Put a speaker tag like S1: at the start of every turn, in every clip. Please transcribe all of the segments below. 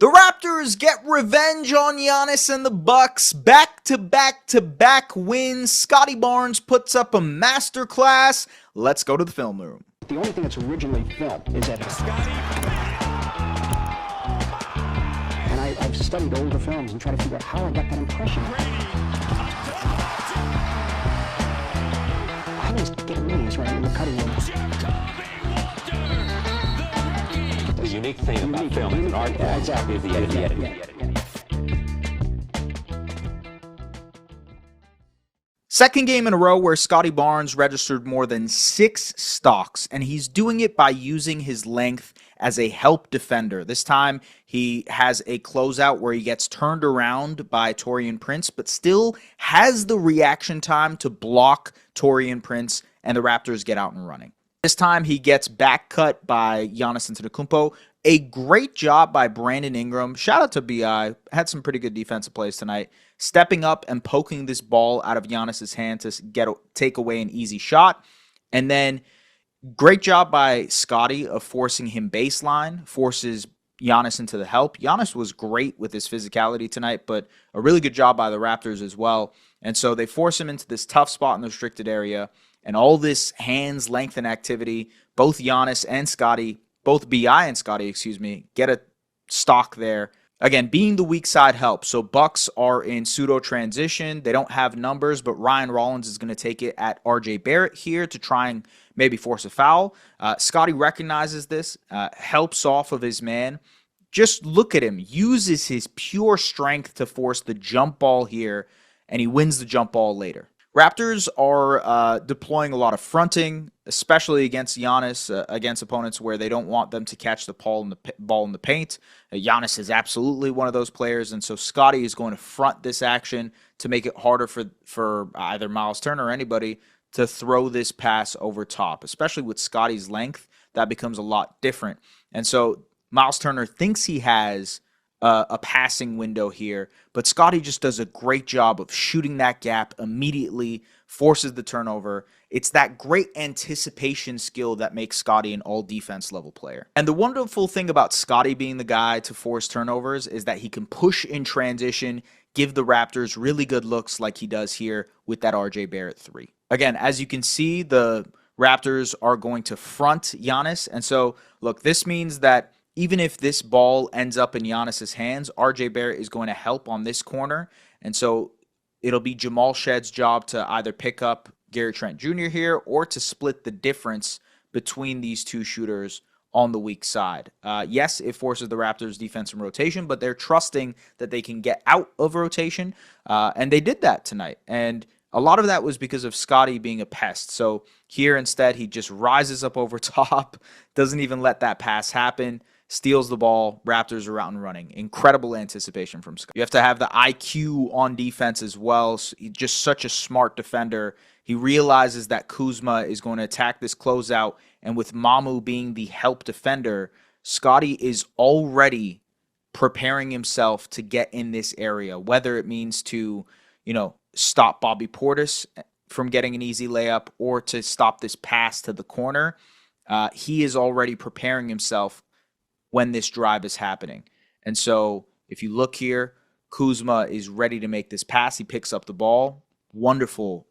S1: The Raptors get revenge on Giannis and the Bucks. Back-to-back-to-back wins. Scottie Barnes puts up a masterclass. Let's go to the film room.
S2: The only thing that's originally filmed is that and I've studied older films and tried to figure out how I got that impression. I always get amazed when I'm in the cutting room.
S3: The unique thing about film is an art form.
S2: Exactly.
S3: Is the editing.
S1: Second game in a row where Scottie Barnes registered more than 6 stocks, and he's doing it by using his length as a help defender. This time he has a closeout where he gets turned around by Taurean Prince, but still has the reaction time to block Taurean Prince, and the Raptors get out and running. This time he gets back cut by Giannis Antetokounmpo. A great job by Brandon Ingram. Shout out to BI. Had some pretty good defensive plays tonight. Stepping up and poking this ball out of Giannis's hand to take away an easy shot. And then great job by Scottie of forcing him baseline, forces Giannis into the help. Giannis was great with his physicality tonight, but a really good job by the Raptors as well. And so they force him into this tough spot in the restricted area. And all this hands lengthen activity, both Giannis and Scottie, both BI and Scottie, get a stock there. Again, being the weak side helps. So Bucks are in pseudo transition. They don't have numbers, but Ryan Rollins is going to take it at RJ Barrett here to try and maybe force a foul. Scottie recognizes this, helps off of his man. Just look at him. Uses his pure strength to force the jump ball here, and he wins the jump ball later. Raptors are deploying a lot of fronting, especially against Giannis, against opponents where they don't want them to catch the ball in the paint. Giannis is absolutely one of those players, and so Scottie is going to front this action to make it harder for either Miles Turner or anybody to throw this pass over top. Especially with Scottie's length, that becomes a lot different. And so Miles Turner thinks he has a passing window here, but Scottie just does a great job of shooting that gap immediately, forces the turnover. It's that great anticipation skill that makes Scottie an all-defense level player. And the wonderful thing about Scottie being the guy to force turnovers is that he can push in transition, give the Raptors really good looks like he does here with that RJ Barrett 3. Again, as you can see, the Raptors are going to front Giannis, and so, look, this means that even if this ball ends up in Giannis's hands, RJ Barrett is going to help on this corner. And so it'll be Jamal Shead's job to either pick up Gary Trent Jr. here or to split the difference between these two shooters on the weak side. Yes, it forces the Raptors' defense in rotation, but they're trusting that they can get out of rotation. And they did that tonight. And a lot of that was because of Scottie being a pest. So here instead, he just rises up over top, doesn't even let that pass happen. Steals the ball, Raptors are out and running. Incredible anticipation from Scott. You have to have the IQ on defense as well. So he's just such a smart defender. He realizes that Kuzma is going to attack this closeout, and with Mamu being the help defender, Scottie is already preparing himself to get in this area, whether it means to, stop Bobby Portis from getting an easy layup or to stop this pass to the corner. He is already preparing himself when this drive is happening. And so if you look here, Kuzma is ready to make this pass. He picks up the ball. Wonderful,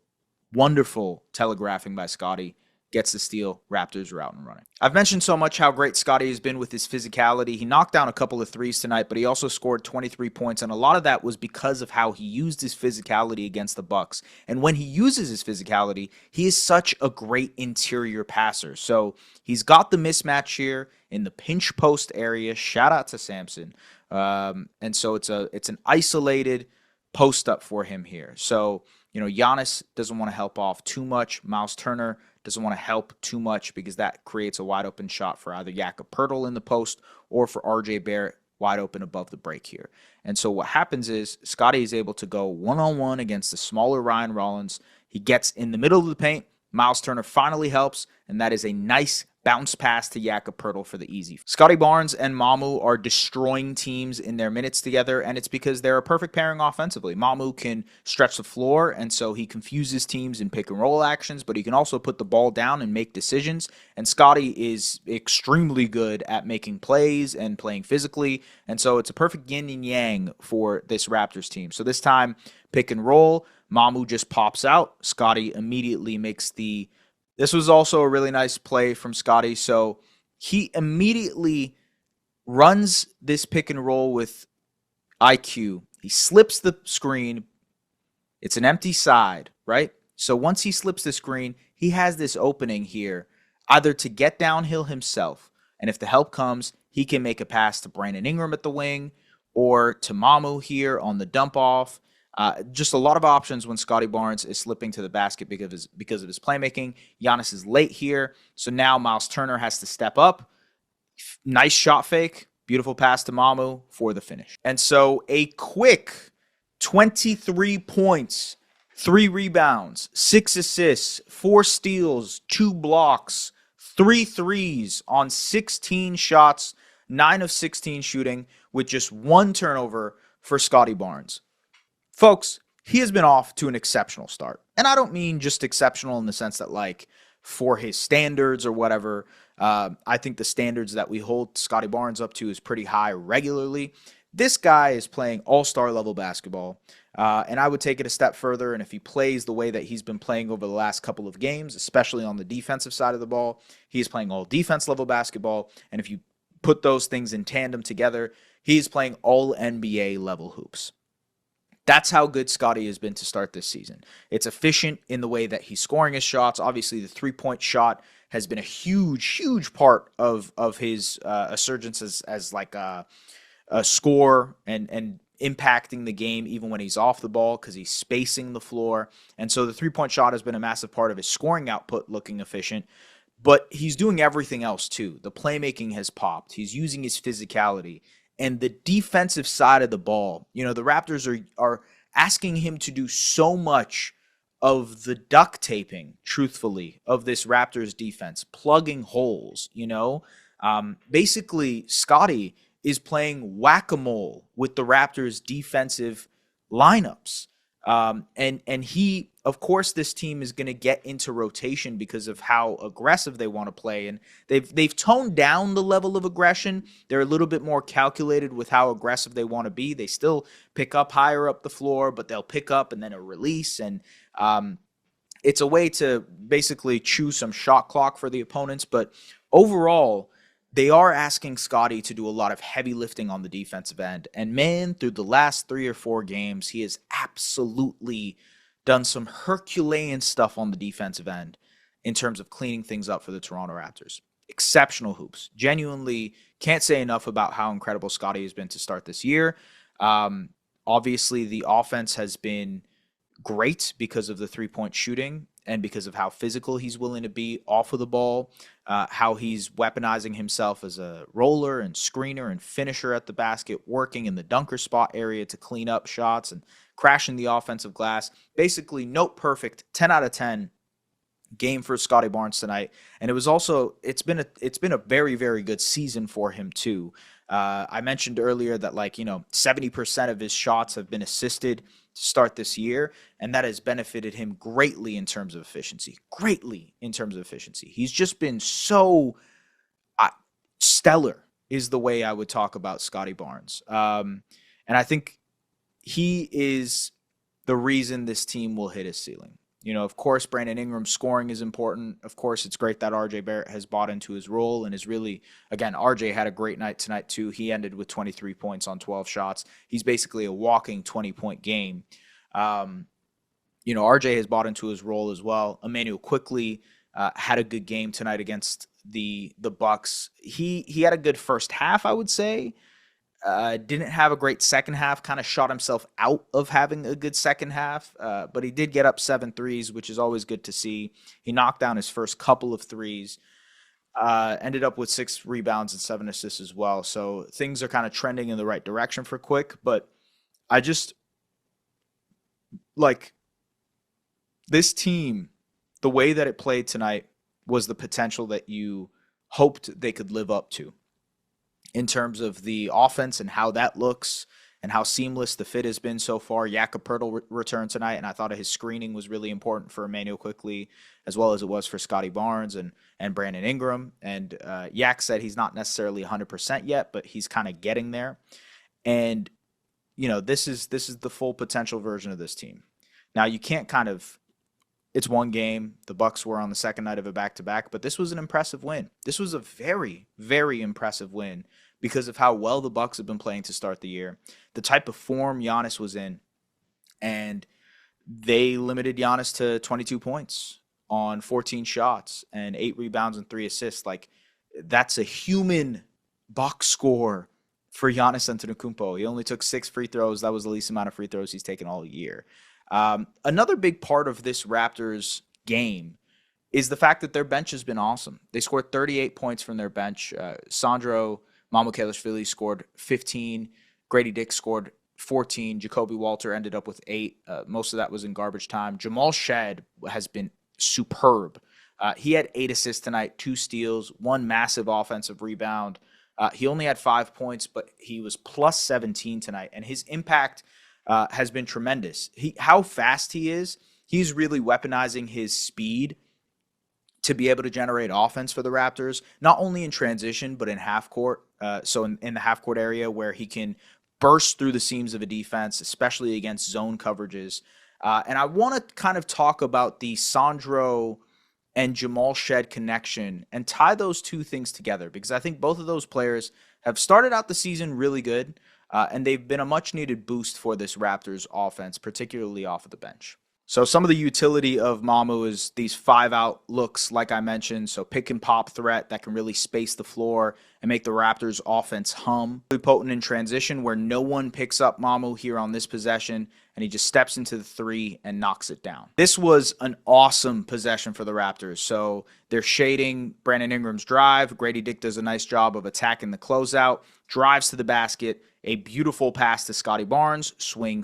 S1: wonderful telegraphing by Scottie. Gets the steal. Raptors are out and running. I've mentioned so much how great Scottie has been with his physicality. He knocked down a couple of threes tonight, but he also scored 23 points, and a lot of that was because of how he used his physicality against the Bucks. And when he uses his physicality, he is such a great interior passer. So he's got the mismatch here in the pinch post area. Shout out to Samson. And so it's an isolated post up for him here. So, Giannis doesn't want to help off too much. Miles Turner doesn't want to help too much because that creates a wide open shot for either Jakob Poeltl in the post or for RJ Barrett wide open above the break here. And so what happens is Scottie is able to go one-on-one against the smaller Ryan Rollins. He gets in the middle of the paint. Miles Turner finally helps, and that is a nice bounce pass to Jakob Poeltl for the easy. Scottie Barnes and Mamu are destroying teams in their minutes together, and it's because they're a perfect pairing offensively. Mamu can stretch the floor, and so he confuses teams in pick and roll actions, but he can also put the ball down and make decisions. And Scottie is extremely good at making plays and playing physically, and so it's a perfect yin and yang for this Raptors team. So this time, pick and roll, Mamu just pops out. Scottie immediately makes the... This was also a really nice play from Scottie. So he immediately runs this pick and roll with IQ. He slips the screen. It's an empty side, right? So once he slips the screen, he has this opening here, either to get downhill himself, and if the help comes, he can make a pass to Brandon Ingram at the wing or to Mamu here on the dump off. Just a lot of options when Scottie Barnes is slipping to the basket because of his playmaking. Giannis is late here, so now Miles Turner has to step up. Nice shot fake, beautiful pass to Mamu for the finish. And so a quick 23 points, 3 rebounds, 6 assists, 4 steals, 2 blocks, 3 threes on 16 shots, 9 of 16 shooting with just 1 turnover for Scottie Barnes. Folks, he has been off to an exceptional start. And I don't mean just exceptional in the sense that, like, for his standards or whatever. I think the standards that we hold Scottie Barnes up to is pretty high regularly. This guy is playing all-star level basketball. And I would take it a step further. And if he plays the way that he's been playing over the last couple of games, especially on the defensive side of the ball, he's playing all defense level basketball. And if you put those things in tandem together, he's playing all NBA level hoops. That's how good Scottie has been to start this season. It's efficient in the way that he's scoring his shots. Obviously, the three-point shot has been a huge part of his resurgence as like a score and impacting the game even when he's off the ball because he's spacing the floor. And so the three-point shot has been a massive part of his scoring output looking efficient. But he's doing everything else too. The playmaking has popped. He's using his physicality. And the defensive side of the ball, you know, the Raptors are asking him to do so much of the duct taping, truthfully, of this Raptors defense, plugging holes, you know. Basically, Scottie is playing whack-a-mole with the Raptors' defensive lineups. And he, of course, this team is going to get into rotation because of how aggressive they want to play. And they've toned down the level of aggression. They're a little bit more calculated with how aggressive they want to be. They still pick up higher up the floor, but they'll pick up and then a release. And it's a way to basically chew some shot clock for the opponents. But overall, they are asking Scottie to do a lot of heavy lifting on the defensive end. And man, through the last 3 or 4 games, he has absolutely done some Herculean stuff on the defensive end in terms of cleaning things up for the Toronto Raptors. Exceptional hoops. Genuinely can't say enough about how incredible Scottie has been to start this year. Obviously, the offense has been great because of the three-point shooting and because of how physical he's willing to be off of the ball, how he's weaponizing himself as a roller and screener and finisher at the basket, working in the dunker spot area to clean up shots and crashing the offensive glass. Basically, note perfect, 10 out of 10 game for Scottie Barnes tonight. And it was also, it's been a very, very good season for him too. I mentioned earlier that 70% of his shots have been assisted to start this year, and that has benefited him greatly in terms of efficiency. He's just been so stellar is the way I would talk about Scottie Barnes. And I think he is the reason this team will hit his ceiling. You know, of course, Brandon Ingram's scoring is important. Of course, it's great that RJ Barrett has bought into his role and is really, again, RJ had a great night tonight too. He ended with 23 points on 12 shots. He's basically a walking 20-point game. RJ has bought into his role as well. Emmanuel quickly had a good game tonight against the Bucks. He had a good first half, I would say. Didn't have a great second half, kind of shot himself out of having a good second half, but he did get up 7 threes, which is always good to see. He knocked down his first couple of threes, ended up with 6 rebounds and 7 assists as well. So things are kind of trending in the right direction for Quick, but I just like this team, the way that it played tonight, was the potential that you hoped they could live up to in terms of the offense and how that looks and how seamless the fit has been so far. Jakob Poeltl returned tonight, and I thought his screening was really important for Emmanuel Quickley, as well as it was for Scottie Barnes and Brandon Ingram. And Yak said he's not necessarily 100% yet, but he's kind of getting there. And this is the full potential version of this team. Now you can't it's one game. The Bucks were on the second night of a back-to-back, but this was an impressive win. This was a very, very impressive win because of how well the Bucks have been playing to start the year, the type of form Giannis was in, and they limited Giannis to 22 points on 14 shots and 8 rebounds and 3 assists. Like, that's a human box score for Giannis Antetokounmpo. He only took 6 free throws. That was the least amount of free throws he's taken all year. Another big part of this Raptors game is the fact that their bench has been awesome. They scored 38 points from their bench. Sandro Mamukelashvili scored 15. Grady Dick scored 14. Jacoby Walter ended up with 8. Most of that was in garbage time. Jamal Shead has been superb. He had 8 assists tonight, 2 steals, 1 massive offensive rebound. He only had 5 points, but he was plus 17 tonight, and his impact has been tremendous. How fast he is, he's really weaponizing his speed to be able to generate offense for the Raptors, not only in transition, but in half court. So in the half court area where he can burst through the seams of a defense, especially against zone coverages. And I want to kind of talk about the Sandro and Jamal Shead connection and tie those two things together, because I think both of those players have started out the season really good. And they've been a much-needed boost for this Raptors offense, particularly off of the bench. So some of the utility of Mamu is these 5-out looks, like I mentioned. So pick-and-pop threat that can really space the floor and make the Raptors offense hum. Really potent in transition where no one picks up Mamu here on this possession, and he just steps into the 3 and knocks it down. This was an awesome possession for the Raptors. So they're shading Brandon Ingram's drive. Grady Dick does a nice job of attacking the closeout, drives to the basket, a beautiful pass to Scottie Barnes, swing,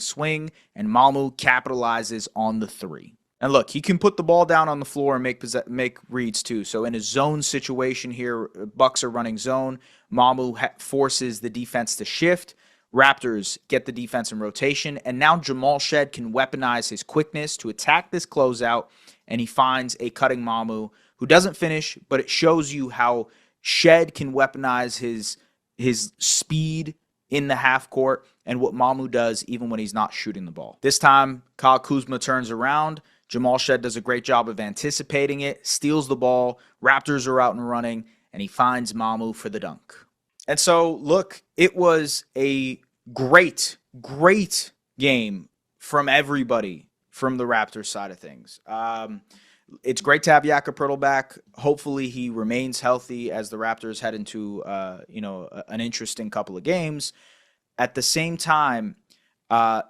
S1: and Mamu capitalizes on the 3. And look, he can put the ball down on the floor and make reads too. So in a zone situation here, Bucks are running zone. Mamu forces the defense to shift. Raptors get the defense in rotation, and now Jamal Shead can weaponize his quickness to attack this closeout, and he finds a cutting Mamu who doesn't finish, but it shows you how Shead can weaponize his speed in the half court and what Mamu does even when he's not shooting the ball. This time, Kyle Kuzma turns around. Jamal Shead does a great job of anticipating it, steals the ball. Raptors are out and running, and he finds Mamu for the dunk. And so, look, it was a great game from everybody from the Raptors side of things. It's great to have Jakob Poeltl back. Hopefully he remains healthy as the Raptors head into an interesting couple of games. At the same time,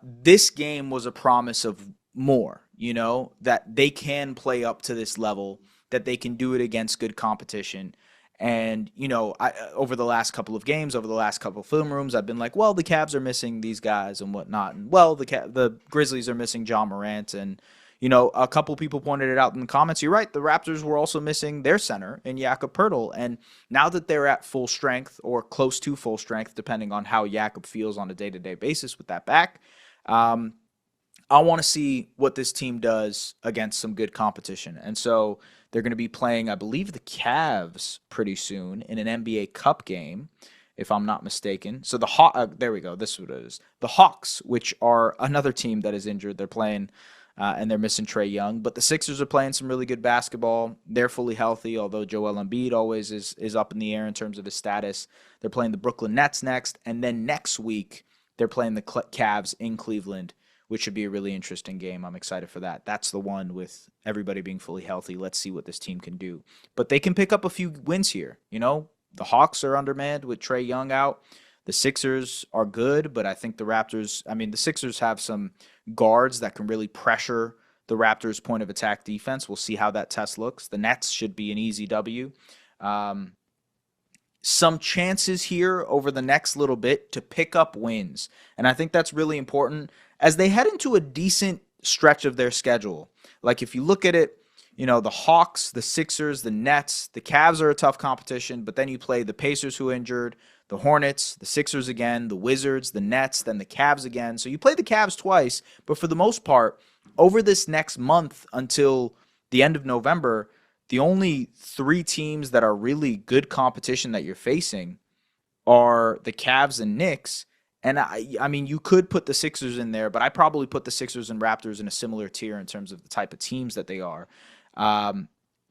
S1: this game was a promise of more, that they can play up to this level, that they can do it against good competition. And, over the last couple of games, over the last couple of film rooms, I've been like, well, the Cavs are missing these guys and whatnot. And, well, the Grizzlies are missing John Morant. And, a couple people pointed it out in the comments. You're right. The Raptors were also missing their center in Jakob Poeltl. And now that they're at full strength or close to full strength, depending on how Jakob feels on a day-to-day basis with that back, I want to see what this team does against some good competition. And so they're going to be playing, I believe, the Cavs pretty soon in an NBA Cup game, if I'm not mistaken. So there we go. This is what it is. The Hawks, which are another team that is injured. They're playing and they're missing Trae Young. But the Sixers are playing some really good basketball. They're fully healthy, although Joel Embiid always is up in the air in terms of his status. They're playing the Brooklyn Nets next. And then next week, they're playing the Cavs in Cleveland, which should be a really interesting game. I'm excited for that. That's the one with everybody being fully healthy. Let's see what this team can do. But they can pick up a few wins here. The Hawks are undermanned with Trae Young out. The Sixers are good, but I think the Sixers have some guards that can really pressure the Raptors' point of attack defense. We'll see how that test looks. The Nets should be an easy W. Some chances here over the next little bit to pick up wins. And I think that's really important as they head into a decent stretch of their schedule. Like if you look at it, the Hawks, the Sixers, the Nets, the Cavs are a tough competition, but then you play the Pacers who injured, the Hornets, the Sixers again, the Wizards, the Nets, then the Cavs again. So you play the Cavs twice, but for the most part, over this next month until the end of November, the only 3 teams that are really good competition that you're facing are the Cavs and Knicks. And I mean, you could put the Sixers in there, but I probably put the Sixers and Raptors in a similar tier in terms of the type of teams that they are.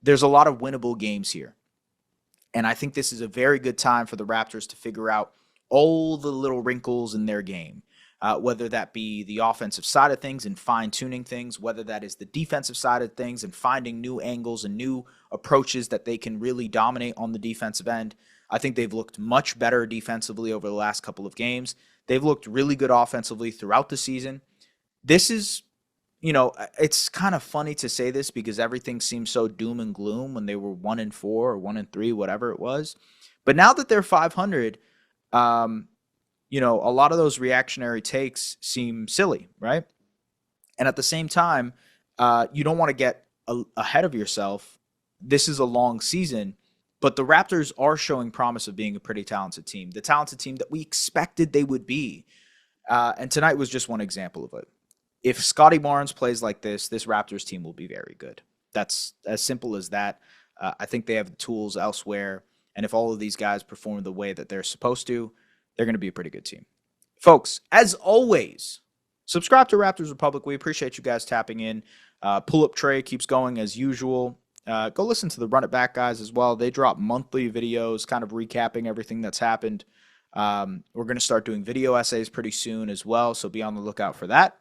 S1: There's a lot of winnable games here. And I think this is a very good time for the Raptors to figure out all the little wrinkles in their game, whether that be the offensive side of things and fine-tuning things, whether that is the defensive side of things and finding new angles and new approaches that they can really dominate on the defensive end. I think they've looked much better defensively over the last couple of games. They've looked really good offensively throughout the season. This is, it's kind of funny to say this because everything seems so doom and gloom when they were 1-4 or 1-3, whatever it was. But now that they're 500, a lot of those reactionary takes seem silly, right? And at the same time, you don't want to get ahead of yourself. This is a long season. But the Raptors are showing promise of being a pretty talented team, the talented team that we expected they would be. And tonight was just one example of it. If Scottie Barnes plays like this Raptors team will be very good. That's as simple as that. I think they have the tools elsewhere. And if all of these guys perform the way that they're supposed to, they're going to be a pretty good team. Folks, as always, subscribe to Raptors Republic. We appreciate you guys tapping in. Pull-up tray keeps going as usual. Go listen to the Run It Back guys as well. They drop monthly videos kind of recapping everything that's happened. We're going to start doing video essays pretty soon as well, so be on the lookout for that.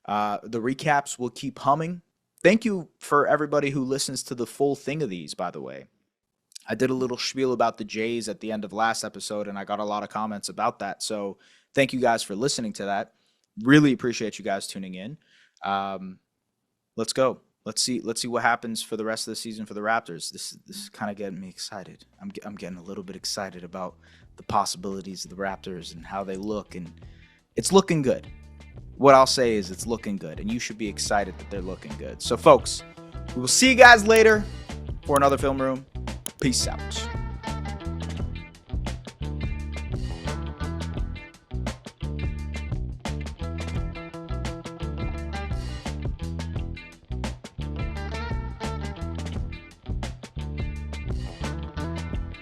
S1: The recaps will keep humming. Thank you for everybody who listens to the full thing of these, by the way. I did a little spiel about the Jays at the end of last episode, and I got a lot of comments about that. So thank you guys for listening to that. Really appreciate you guys tuning in. Let's go. Let's see what happens for the rest of the season for the Raptors. This is kind of getting me excited. I'm getting a little bit excited about the possibilities of the Raptors and how they look, and it's looking good. What I'll say is it's looking good, and you should be excited that they're looking good. So, folks, we will see you guys later for another Film Room. Peace out.